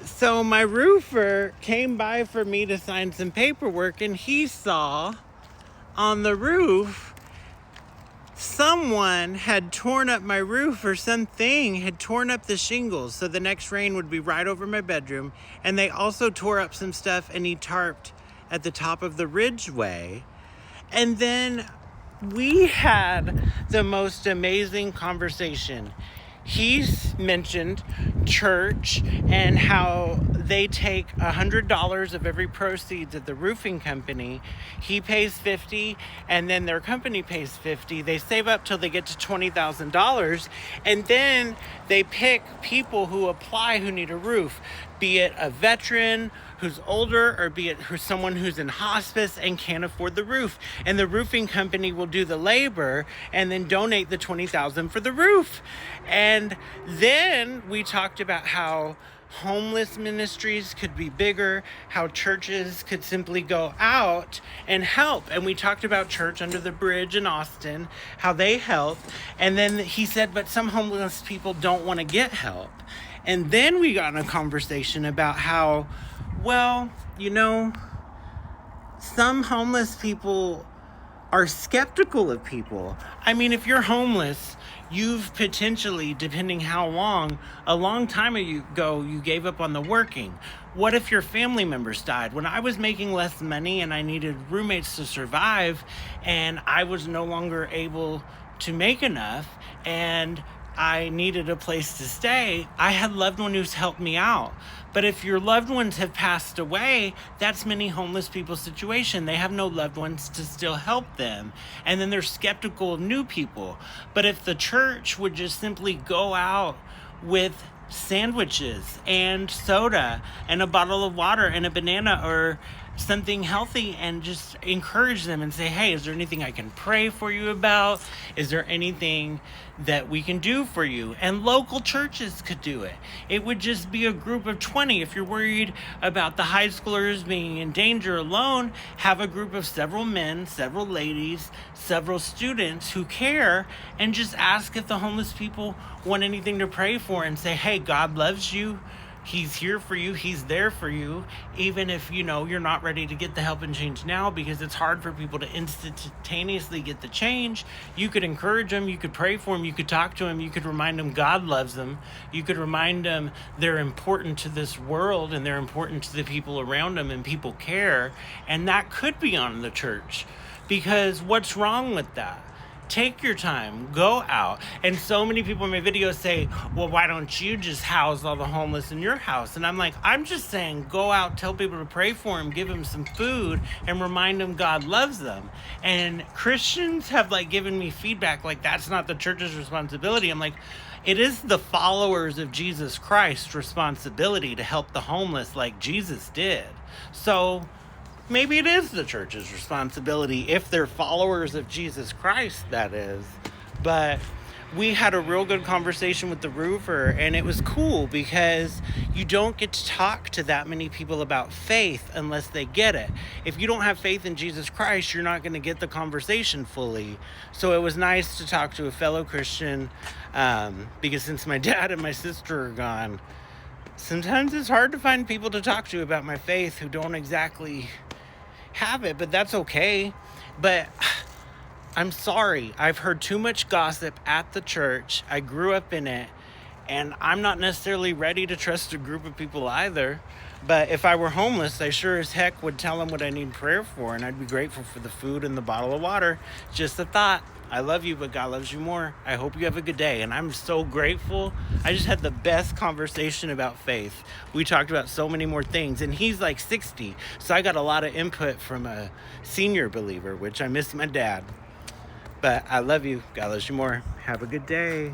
So my roofer came by for me to sign some paperwork, and he saw on the roof someone had torn up my roof, or something had torn up the shingles, so the next rain would be right over my bedroom. And they also tore up some stuff, and he tarped at the top of the ridgeway. And then we had the most amazing conversation. He mentioned church and how they take $100 of every proceeds of the roofing company. He pays $50, and then their company pays $50. They save up till they get to $20,000, and then they pick people who apply who need a roof, be it a veteran who's older, or be it someone who's in hospice and can't afford the roof. And the roofing company will do the labor and then donate the $20,000 for the roof. And then we talked about how homeless ministries could be bigger, how churches could simply go out and help. And we talked about Church Under the Bridge in Austin, how they help. And then he said, but some homeless people don't want to get help. And then we got in a conversation about how, well, some homeless people are skeptical of people. I mean, if you're homeless, you've potentially, depending how long, a long time ago, you gave up on the working. What if your family members died? When I was making less money and I needed roommates to survive, and I was no longer able to make enough, and I needed a place to stay, I had loved ones who's helped me out. But if your loved ones have passed away, that's many homeless people's situation. They have no loved ones to still help them. And then they're skeptical of new people. But if the church would just simply go out with sandwiches and soda and a bottle of water and a banana or something healthy, and just encourage them and say, hey, is there anything I can pray for you about? Is there anything that we can do for you? And local churches could do it. It would just be a group of 20. If you're worried about the high schoolers being in danger alone, have a group of several men, several ladies, several students who care, and just ask if the homeless people want anything to pray for, and say, hey, God loves you. He's here for you. He's there for you. Even if, you're not ready to get the help and change now, because it's hard for people to instantaneously get the change. You could encourage them. You could pray for them. You could talk to them. You could remind them God loves them. You could remind them they're important to this world, and they're important to the people around them, and people care. And that could be on the church, because what's wrong with that? Take your time, go out. And so many people in my videos say, well, why don't you just house all the homeless in your house? And I'm like, I'm just saying, go out, tell people to pray for them, give them some food, and remind them God loves them. And Christians have given me feedback, that's not the church's responsibility. I'm like, it is the followers of Jesus Christ's responsibility to help the homeless like Jesus did. So maybe it is the church's responsibility, if they're followers of Jesus Christ, that is. But we had a real good conversation with the roofer, and it was cool because you don't get to talk to that many people about faith unless they get it. If you don't have faith in Jesus Christ, you're not going to get the conversation fully. So it was nice to talk to a fellow Christian, because since my dad and my sister are gone, sometimes it's hard to find people to talk to about my faith who don't exactly have it, but that's okay. But I'm sorry, I've heard too much gossip at the church. I grew up in it, and I'm not necessarily ready to trust a group of people either. But if I were homeless, I sure as heck would tell them what I need prayer for, and I'd be grateful for the food and the bottle of water. Just a thought. I love you, but God loves you more. I hope you have a good day. And I'm so grateful. I just had the best conversation about faith. We talked about so many more things. And he's 60. So I got a lot of input from a senior believer, which I miss my dad. But I love you. God loves you more. Have a good day.